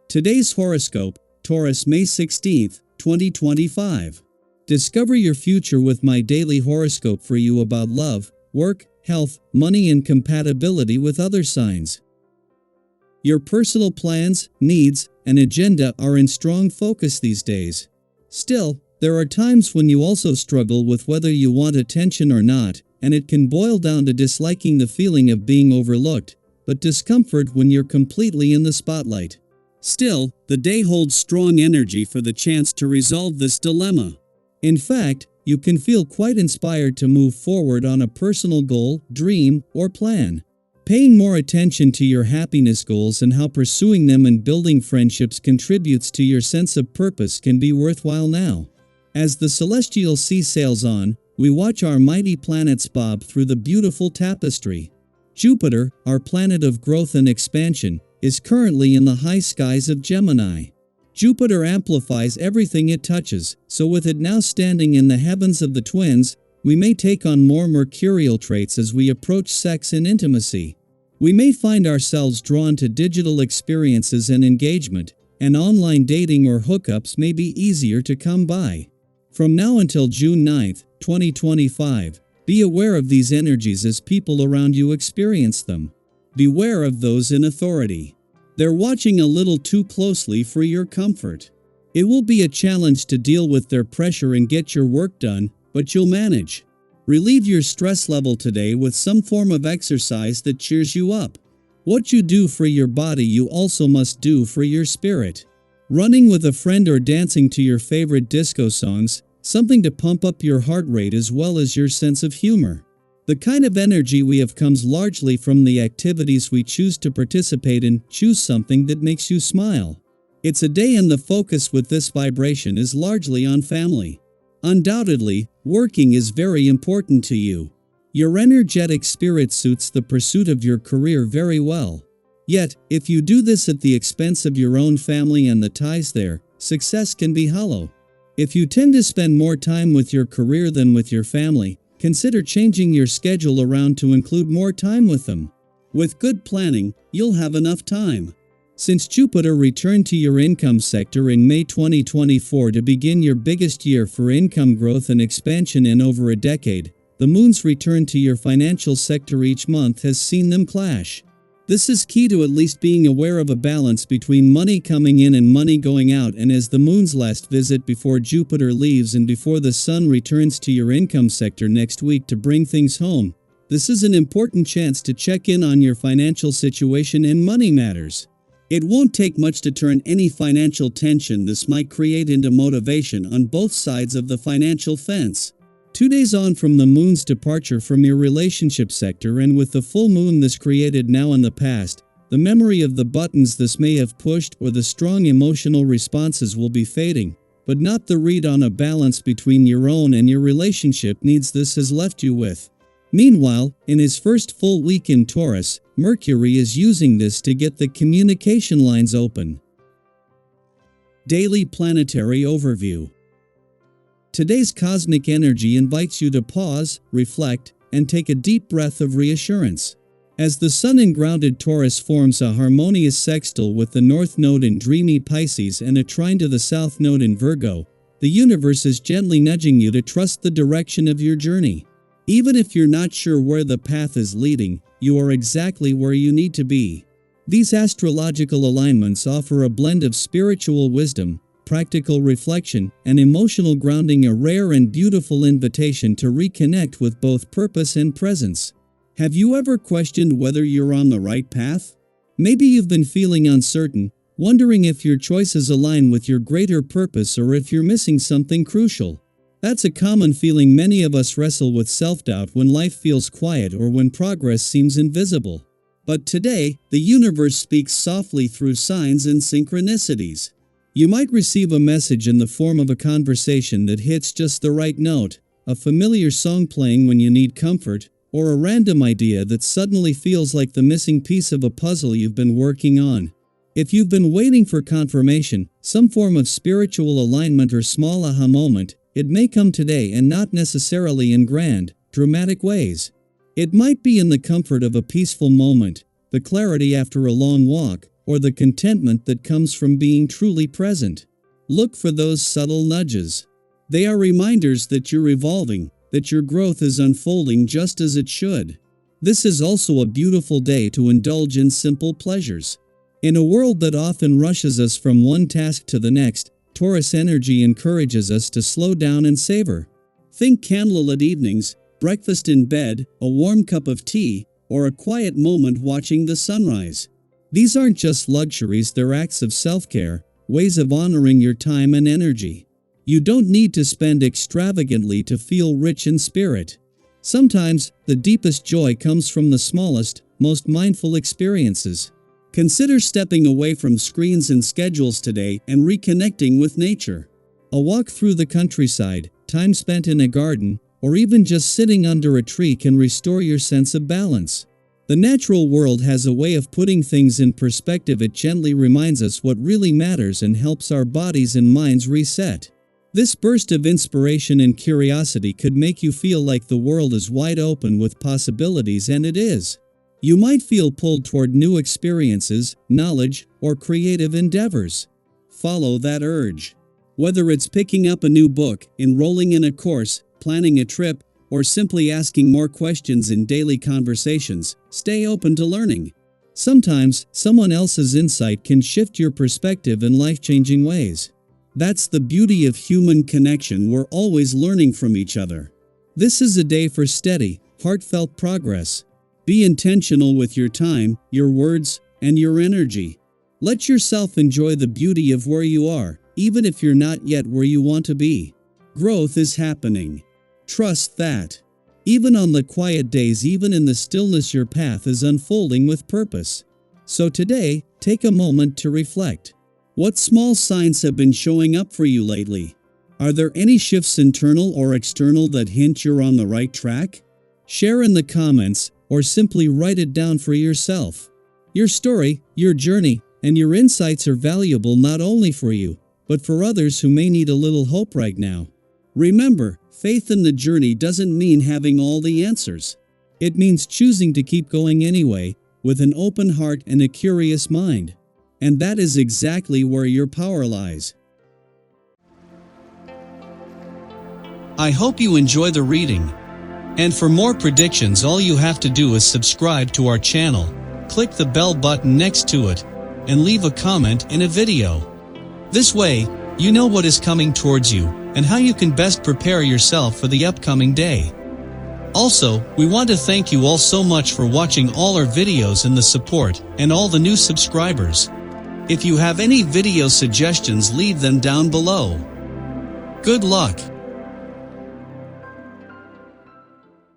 Today's horoscope, Taurus May 16th, 2025. Discover your future with my daily horoscope for you about love, work, health, money and compatibility with other signs. Your personal plans, needs, and agenda are in strong focus these days. Still, there are times when you also struggle with whether you want attention or not, and it can boil down to disliking the feeling of being overlooked, but discomfort when you're completely in the spotlight. Still, the day holds strong energy for the chance to resolve this dilemma. In fact, you can feel quite inspired to move forward on a personal goal, dream, or plan. Paying more attention to your happiness goals and how pursuing them and building friendships contributes to your sense of purpose can be worthwhile now. As the celestial sea sails on, we watch our mighty planets bob through the beautiful tapestry. Jupiter, our planet of growth and expansion, is currently in the high skies of Gemini. Jupiter amplifies everything it touches, so with it now standing in the heavens of the twins, we may take on more mercurial traits as we approach sex and intimacy. We may find ourselves drawn to digital experiences and engagement, and online dating or hookups may be easier to come by. From now until June 9th, 2025, be aware of these energies as people around you experience them. Beware of those in authority. They're watching a little too closely for your comfort. It will be a challenge to deal with their pressure and get your work done, but you'll manage. Relieve your stress level today with some form of exercise that cheers you up. What you do for your body you also must do for your spirit. Running with a friend or dancing to your favorite disco songs, something to pump up your heart rate as well as your sense of humor. The kind of energy we have comes largely from the activities we choose to participate in. Choose something that makes you smile. It's a day and the focus with this vibration is largely on family. Undoubtedly, working is very important to you. Your energetic spirit suits the pursuit of your career very well. Yet, if you do this at the expense of your own family and the ties there, success can be hollow. If you tend to spend more time with your career than with your family, consider changing your schedule around to include more time with them. With good planning, you'll have enough time. Since Jupiter returned to your income sector in May 2024 to begin your biggest year for income growth and expansion in over a decade, the moon's return to your financial sector each month has seen them clash. This is key to at least being aware of a balance between money coming in and money going out, and as the moon's last visit before Jupiter leaves and before the sun returns to your income sector next week to bring things home, this is an important chance to check in on your financial situation and money matters. It won't take much to turn any financial tension this might create into motivation on both sides of the financial fence. 2 days on from the moon's departure from your relationship sector and with the full moon this created now in the past, the memory of the buttons this may have pushed or the strong emotional responses will be fading, but not the read on a balance between your own and your relationship needs this has left you with. Meanwhile, in his first full week in Taurus, Mercury is using this to get the communication lines open. Daily Planetary Overview. Today's cosmic energy invites you to pause, reflect, and take a deep breath of reassurance. As the Sun in grounded Taurus forms a harmonious sextile with the North Node in dreamy Pisces and a trine to the South Node in Virgo, the universe is gently nudging you to trust the direction of your journey. Even if you're not sure where the path is leading, you are exactly where you need to be. These astrological alignments offer a blend of spiritual wisdom, practical reflection, and emotional grounding, a rare and beautiful invitation to reconnect with both purpose and presence. Have you ever questioned whether you're on the right path? Maybe you've been feeling uncertain, wondering if your choices align with your greater purpose or if you're missing something crucial. That's a common feeling many of us wrestle with: self-doubt when life feels quiet or when progress seems invisible. But today, the universe speaks softly through signs and synchronicities. You might receive a message in the form of a conversation that hits just the right note, a familiar song playing when you need comfort, or a random idea that suddenly feels like the missing piece of a puzzle you've been working on. If you've been waiting for confirmation, some form of spiritual alignment or small aha moment, it may come today, and not necessarily in grand, dramatic ways. It might be in the comfort of a peaceful moment, the clarity after a long walk, or the contentment that comes from being truly present. Look for those subtle nudges. They are reminders that you're evolving, that your growth is unfolding just as it should. This is also a beautiful day to indulge in simple pleasures. In a world that often rushes us from one task to the next, Taurus energy encourages us to slow down and savor. Think candlelit evenings, breakfast in bed, a warm cup of tea, or a quiet moment watching the sunrise. These aren't just luxuries, they're acts of self-care, ways of honoring your time and energy. You don't need to spend extravagantly to feel rich in spirit. Sometimes, the deepest joy comes from the smallest, most mindful experiences. Consider stepping away from screens and schedules today and reconnecting with nature. A walk through the countryside, time spent in a garden, or even just sitting under a tree can restore your sense of balance. The natural world has a way of putting things in perspective. It gently reminds us what really matters and helps our bodies and minds reset. This burst of inspiration and curiosity could make you feel like the world is wide open with possibilities, and it is. You might feel pulled toward new experiences, knowledge, or creative endeavors. Follow that urge. Whether it's picking up a new book, enrolling in a course, planning a trip, or simply asking more questions in daily conversations, stay open to learning. Sometimes, someone else's insight can shift your perspective in life-changing ways. That's the beauty of human connection. We're always learning from each other. This is a day for steady, heartfelt progress. Be intentional with your time, your words, and your energy. Let yourself enjoy the beauty of where you are, even if you're not yet where you want to be. Growth is happening. Trust that. Even on the quiet days, even in the stillness, your path is unfolding with purpose. So today, take a moment to reflect. What small signs have been showing up for you lately? Are there any shifts, internal or external, that hint you're on the right track? Share in the comments, or simply write it down for yourself. Your story, your journey, and your insights are valuable not only for you, but for others who may need a little hope right now. Remember, faith in the journey doesn't mean having all the answers. It means choosing to keep going anyway, with an open heart and a curious mind. And that is exactly where your power lies. I hope you enjoy the reading. And for more predictions, all you have to do is subscribe to our channel, click the bell button next to it, and leave a comment in a video. This way, you know what is coming towards you, and how you can best prepare yourself for the upcoming day. Also, we want to thank you all so much for watching all our videos and the support, and all the new subscribers. If you have any video suggestions, leave them down below. Good luck!